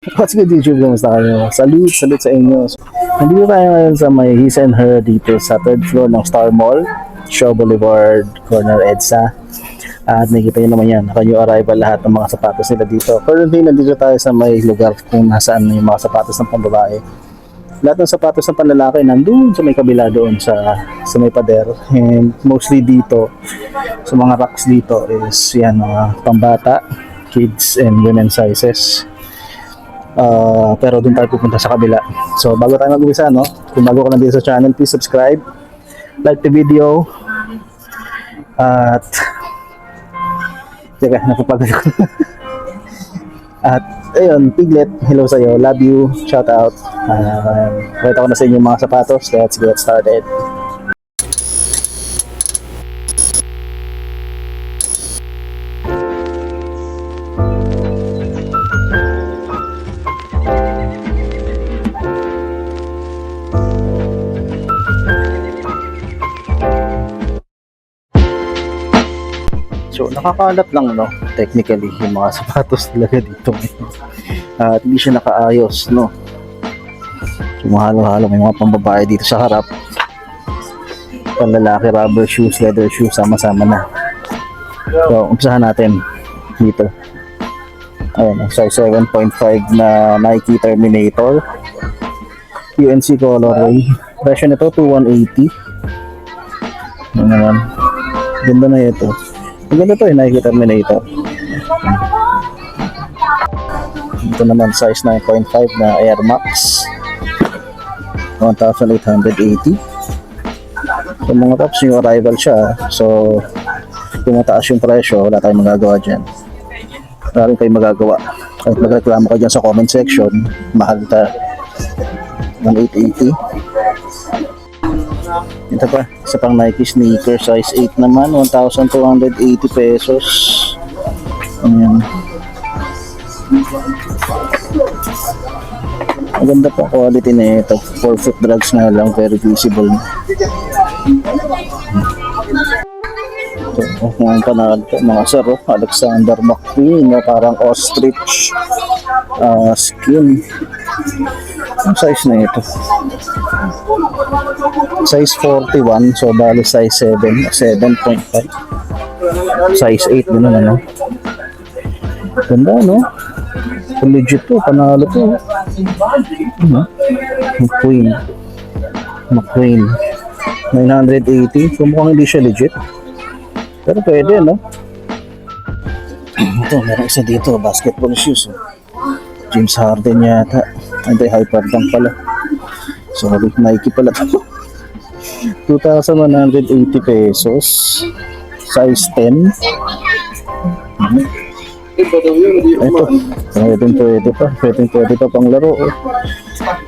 What's good YouTube? Kamusta kayo? Salute sa inyo. Nandito tayo ngayon sa may His and Her dito sa third floor ng Star Mall, Shaw Boulevard, corner EDSA. At nakikita nyo naman yan, naka-new arrival lahat ng mga sapatos nila dito. Currently, nandito tayo sa may lugar kung nasaan yung mga sapatos ng pambabae. Lahat ng sapatos ng panlalaki nandun sa may kabila doon sa may pader. And mostly dito, sa mga racks dito is yan, mga pambata, kids and women sizes. Pero doon tayo pupunta sa kabila. So bago tayo mag-umpisa, no? Kung bago ka lang dito sa channel, please subscribe, like the video, at teka, napapagod ko. At ayun, Piglet, hello sa'yo, love you, shout out. Pakita ko na sa inyo mga sapatos. Let's get started. So, nakakalat lang, no? Technically, yung mga sapatos talaga dito. At hindi siya nakaayos, no? Sumahalo-halo, may mga pambabae dito sa harap. Panlalaki, rubber shoes, leather shoes, sama-sama na. So, umpisahan natin dito. Ayan, size 7.5 na Nike Terminator. UNC colorway. Presyo nito, 2,180. Ano naman? Ganda na ito. Maganda to, Nike Terminator. Ito naman size 9.5 na Air Max, 1,880. So mga tops, yung arrival siya. So kung mataas yung presyo, wala tayong magagawa dyan. Wala rin kayong magagawa. Kahit magreklamo ka dyan sa comment section, mahal ta, 1,880. Ito pa, isa pang Nike sneaker, size 8 naman, 1,280 pesos. Ayan. Maganda pa quality na ito. 4-foot drags nga lang, very visible. Ito, mga panahal ito, mga saro, Alexander McQueen, na parang ostrich skin. Ang size na ito, size 41, so bali size 7, 7.5, size 8 din na, ano. Ganda, no? Legit to, panalo to. McQueen 980, so mukhang hindi siya legit, pero pwede, no? Ito, meron isa dito, basketball shoes, James Harden yata. Hindi, Hyperdunk pala. Sorry, Nike pala ito. 2,180 pesos. Size 10. Ito, pwede pa pang laro.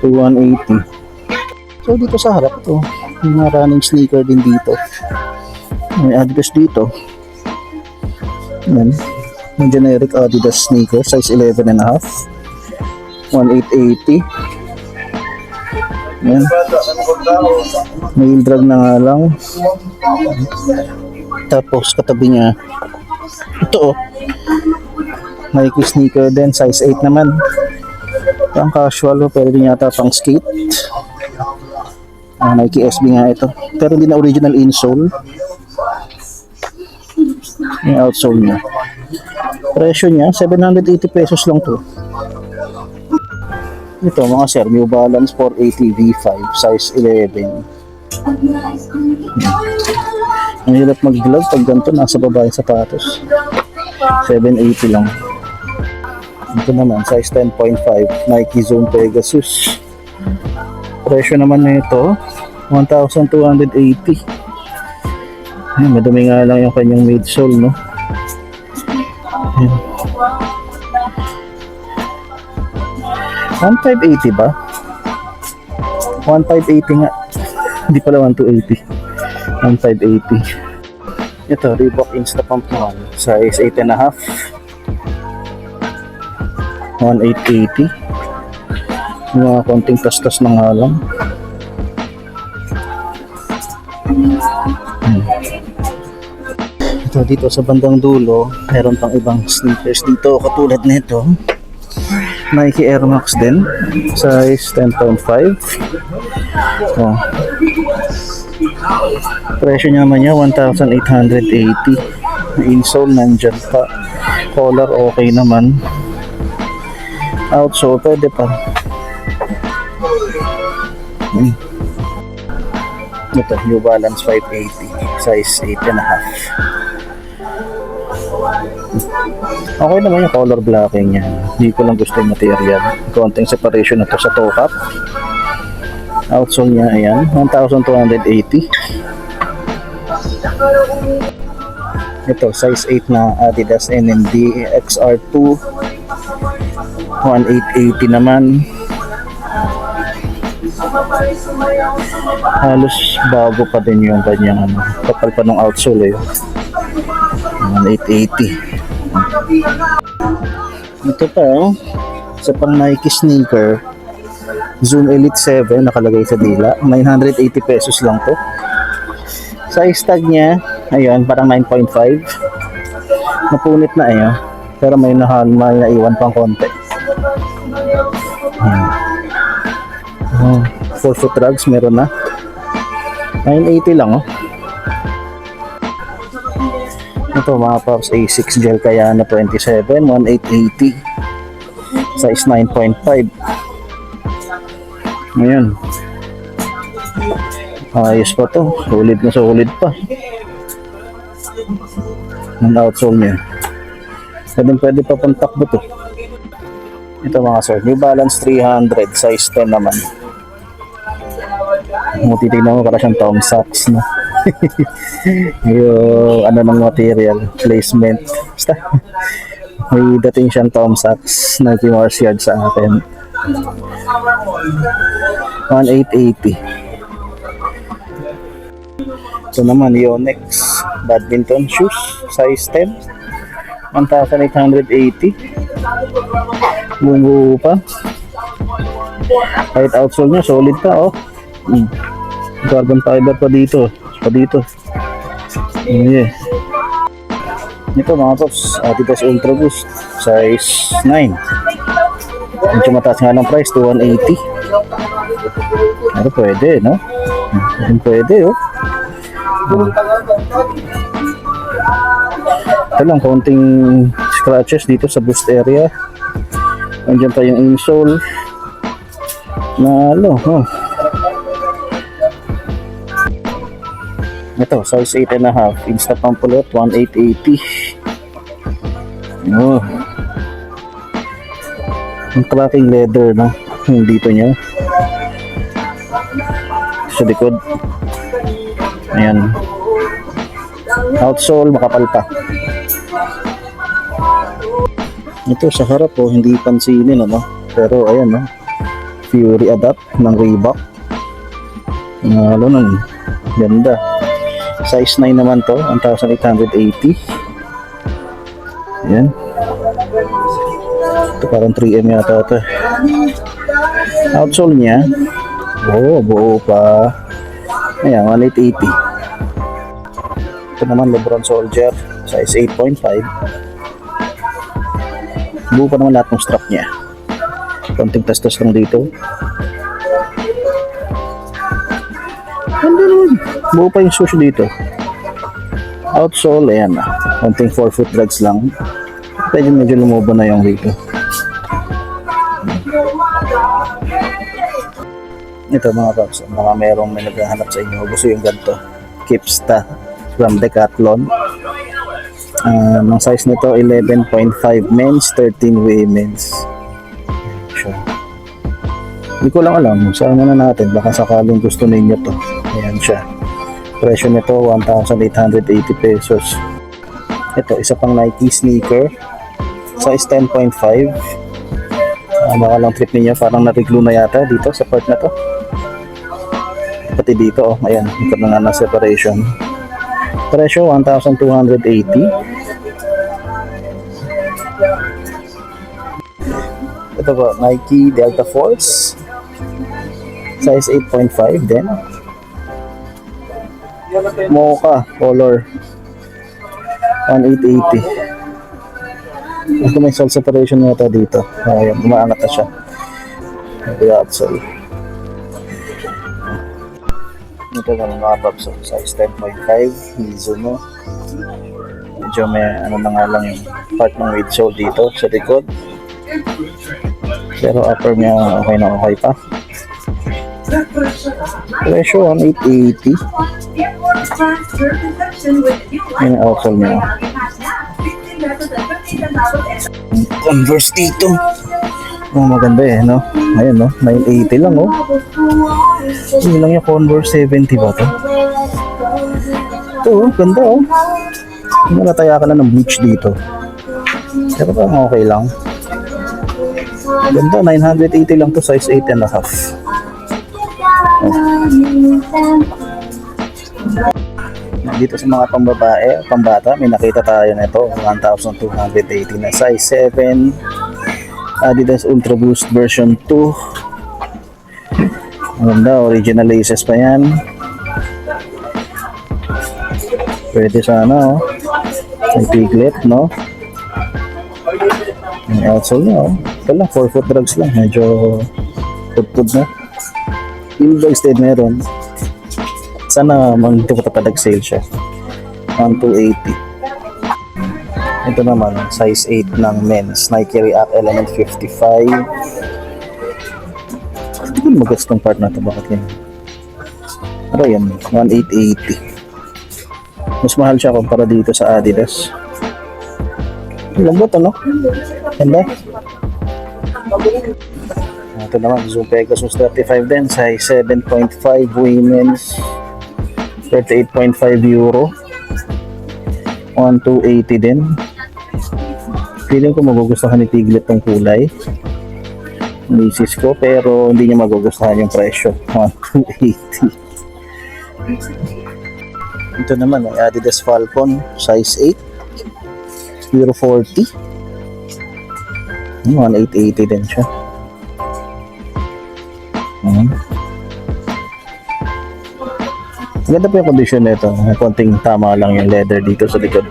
2,180. So dito sa harap to, may mga running sneaker din dito. May Adidas dito. Yan. Yung generic Adidas sneaker, size 11.5. 1,880. Yan. May drag na nga lang. Tapos katabi niya ito, Nike sneaker din, size 8 naman. Pang casual, pero din yata pang skate. Nike SB nga ito, pero hindi na original insole. Yung outsole niya. Presyo niya 780 pesos lang to. Ito mga sir, New Balance 480 V5, size 11. Ang hirap mag-glove pag ganito, nasa baba yung sapatos. 780 lang. Ito naman, size 10.5, Nike Zone Pegasus. Presyo naman nito, 1,280. Madumi nga lang yung kanyang midsole, no? Ayan. 1,580 ba? 1,580 nga. Hindi pala 1,280. 1,580. Ito, Reebok Instapump naman. Size 8.5. 1,880. Mga konting tastas na nga lang. Ito, dito sa bandang dulo, meron pang ibang sneakers dito katulad nito. Nike Air Max din. Size 10.5. Oh. Presyo niya naman niya 1,880. Insole nandyan pa. Color okay naman. Outsole pwede pa. Ito, New Balance 580. Size 8.5. Okay naman yung color blocking niya. Hindi ko lang gusto yung material. Konting separation na to sa toe cap. Outsole niya, ayan, 1,280. Ito, size 8 na Adidas NMD XR2. 1,880 naman. Halos bago pa din yung kanyang kapal pa ng outsole 1,880. Ito pa sa pang Nike sneaker, Zoom Elite 7 nakalagay sa dila, 980 pesos lang to. Size tag niya, ayun, parang 9.5. Napunit na pero may naiwan pang konti. 4 foot rugs meron na. 980 lang Ito mga paps, A6 gel kaya na 27, 1,880. Size 9.5. Ngayon. Ayos pa to. Solid na solid pa. Ang outsole niya. Pwede pa pang takbo to. Ito mga sir, New Balance 300, size 10 naman. Titignan mo para siyang Tom Sachs na. Yung ng material, placement. Basta. May dating siyang Tom Sachs, Nike Mars Yard sa akin. 1,880. Ito naman, Yonex badminton shoes, size 10. 1,880. Bumbu pa. Kahit outsole niya, solid pa Carbon fiber pa dito. Yeah. Ito mga pops, Adidas Ultra Boost, size 9. Medyo mataas nga ng price, to 180. Pero pwede, no? Pwede, Ito lang, konting scratches dito sa boost area. Nandiyan pa yung insole na ito, size 8.5, Insta Pampulot, 1,880. Ang cracking leather, yung dito niya sa likod. Ayan, outsole makapal pa. Ito sa harap hindi pansinin pero ayan Fury Adapt ng Reebok. Ganda. Size 9 naman to, 1,880. Ayan. Ito parang 3M yata ito. Outsole niya, buo pa. Ayan, 1,880. Ito naman Lebron Soldier, size 8.5. Buo pa naman lahat ng strap niya. Konting tastos lang dito. Buo pa yung sushi dito. Outsole, ayan konting 4 foot drugs lang. Medyo lumubo na yung dito. Ito mga paps, mga merong may naghahanap sa inyo, gusto yung ganito, Kipsta from Decathlon. Ang size nito 11.5 men's, 13 women's. Sure. Hindi ko lang alam, saan na natin, baka sakaling gusto ninyo to. Ayan siya. Presyo nito 1,880 pesos. Ito, isa pang Nike sneaker, size 10.5. Baka lang trip ninyo, parang nariglo na yata dito sa part na to. Pati dito, ayan, ito na nga na separation. Presyo 1,280. Ito po, Nike Delta Force, size 8.5 din. Mocha color, 1,880. Ito may sole separation na ito dito. Ayan, umaangat na siya. Ito yung outsole. Ito lang mga paps, size 10.5 Mizuno. Medyo may ano na nga lang yung part ng midsole dito sa likod, pero upper niya okay na okay pa. Presyo 1880. Yung outsole niya. Converse dito. Oh, maganda eh, no? Ayun, no? 980 lang, oh. Yun lang yung Converse 70 ba ito? Ito, oh, ganda, oh. Nalataya ka na ng bleach dito. Pero parang okay lang. Ganda, 980 lang to, size 8.5. Oh. Dito sa mga pambabae, pambata, may nakita tayo na ito, 1,280 na size 7. Adidas Ultra Boost version 2. Maganda, original laces pa yan. Pwede sana, oh. May piglet, no? May outsole niya, oh. Ito lang, 4 foot drugs lang. Medyo pud-pud na. Yung instead meron. Sana hindi ko tapadag sale siya. 1,280. Ito naman, size 8 ng men's Nike React Element 55. Hindi ko magas tong part na ito. Bakit yan? Pero yan, 1,880. Mas mahal siya kumpara dito sa Adidas. Lambot, ano? Ganda. Ito naman, Zoom Pegasus 35 din. Size 7.5 women's. 38.5 euro. 1,280 din. Feeling ko magugustuhan ni Piglet tong kulay. Misis ko, pero hindi niya magugustuhan yung presyo. 1,280. Ito naman ay Adidas Falcon size 8 Euro 40. 1,880 din siya. Ganda pa yung condition nito. Konting tama lang yung leather dito sa likod.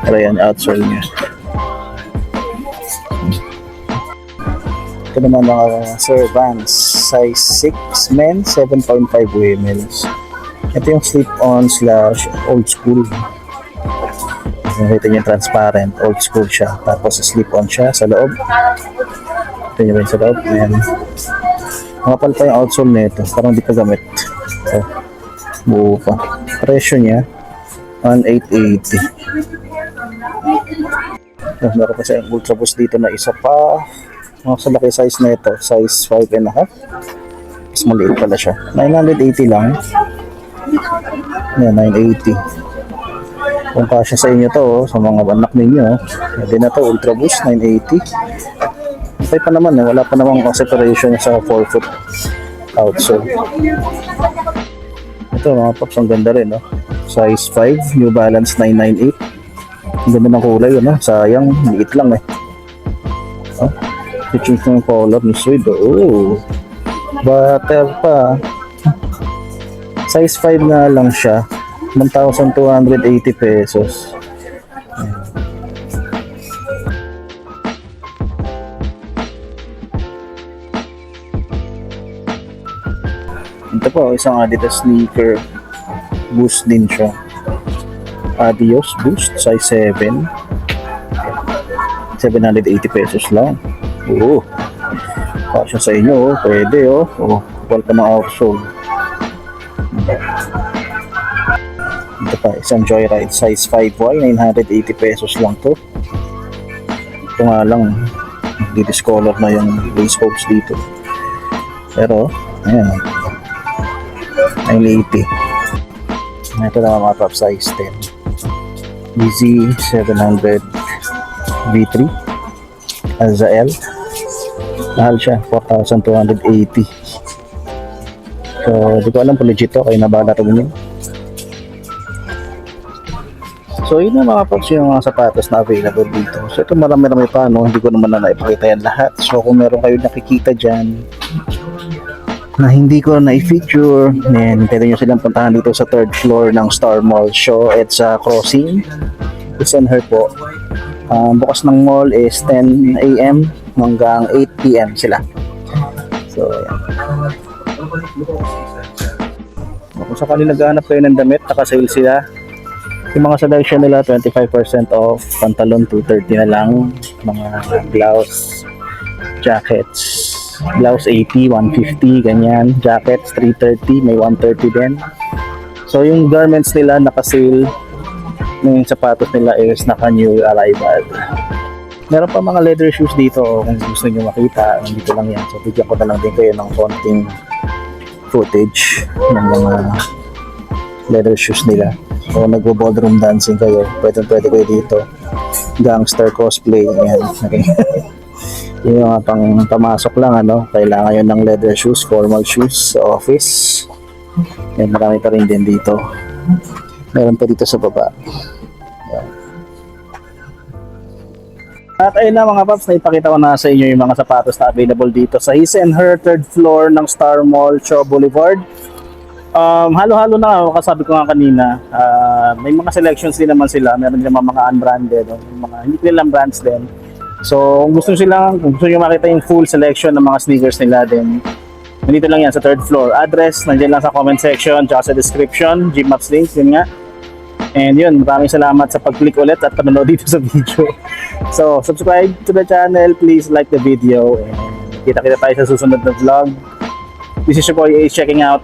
Pero yan, outsole niya. Ito naman mga Sir Vans size 6 men, 7.5 women's. Ito yung slip-on slash old school. Ito yung transparent, old school siya. Tapos slip-on siya sa loob. Ito yung sa loob. Ayan. Makapal pa yung outsole nito. Parang di pa gamit. So, buo pa. Presyo niya 1,880. Meron pa siya yung Ultra Boost dito na isa pa. Mga sa laki size na ito, size 5.5. Mas maliit pala siya. 980 lang. Yan, 980. Kung kasya sa inyo to, oh, sa mga anak ninyo, pwede na to, Ultra Boost, 980. Okay pa naman, wala pa namang separation sa 4 foot outsole. Ito mga pops, ang ganda rin, no? Size 5, New Balance 998. Ang ganda ng kulay, no? Sayang, liit lang eh. Oh, change ng color ni Suede. Oh, butter pa. Size 5 nga lang siya. 1,280 pesos. Ito po, isang Adidas sneaker. Boost din siya. Adios Boost, size 7. 780 pesos lang. Oo. Kasya sa inyo, oh. Pwede, oh. Oh, kapal pa ng outsole. Ito pa, isang Joyride size 5Y, 980 pesos lang to. Ito nga lang, di-discolor na yung base hopes dito. Pero, ayan, 980. Ito na mga top size 10. Easy 700 V3 Azael. Mahal siya, 4,280. So, di ko alam kung legit to, kaya nabala ito mo. So, yun na mga pops yung mga sapatos na available dito. So, ito marami-rami pa, no? Hindi ko naman na naipakita yan lahat. So, kung meron kayo nakikita dyan na hindi ko na-feature, then pwede nyo silang puntahan dito sa 3rd floor ng Star Mall Show at sa Crossing. Listen her po. Bukas ng mall is 10 a.m. hanggang 8 p.m. sila. So, ayan. Kung sakali naghahanap kayo ng damit, naka-sale sila. Yung mga selection nila, 25% off, pantalon 230 na lang, mga blouse, jackets, blouse 80, 150, ganyan, jackets 330, may 130 din. So yung garments nila naka-sale, yung sapatos nila is naka-new arrival. Meron pa mga leather shoes dito, kung gusto nyo makita, nandito lang yan. So bigyan ko na lang din kayo ng konting footage ng mga leather shoes nila. So nagbo-ballroom dancing kayo, pwede kayo dito. Gangster cosplay, yan. Okay. Yung mga pang pamasok lang, ano, kailangan yun ng leather shoes, formal shoes sa office. Yan, marami pa rin din dito. Meron pa dito sa baba. Yan. At ayun na mga paps, naipakita ko na sa inyo yung mga sapatos na available dito sa His and Her third floor ng Star Mall, Shaw Boulevard. Halo-halo na, kasabi ko nga kanina, may mga selections din naman sila, meron din mga unbranded, mga hindi nilang brands din. So kung gusto nyo makita yung full selection ng mga sneakers nila din, nandito lang yan sa third floor. Address, nandiyan lang sa comment section, tsaka sa description, Gmaps link, yun nga. And yun, maraming salamat sa pag-click ulit at panonood dito sa video. So subscribe to the channel, please like the video, and kita-kita tayo sa susunod na vlog. This is your boy Ace checking out.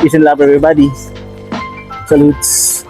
Peace and love everybody. Salutes.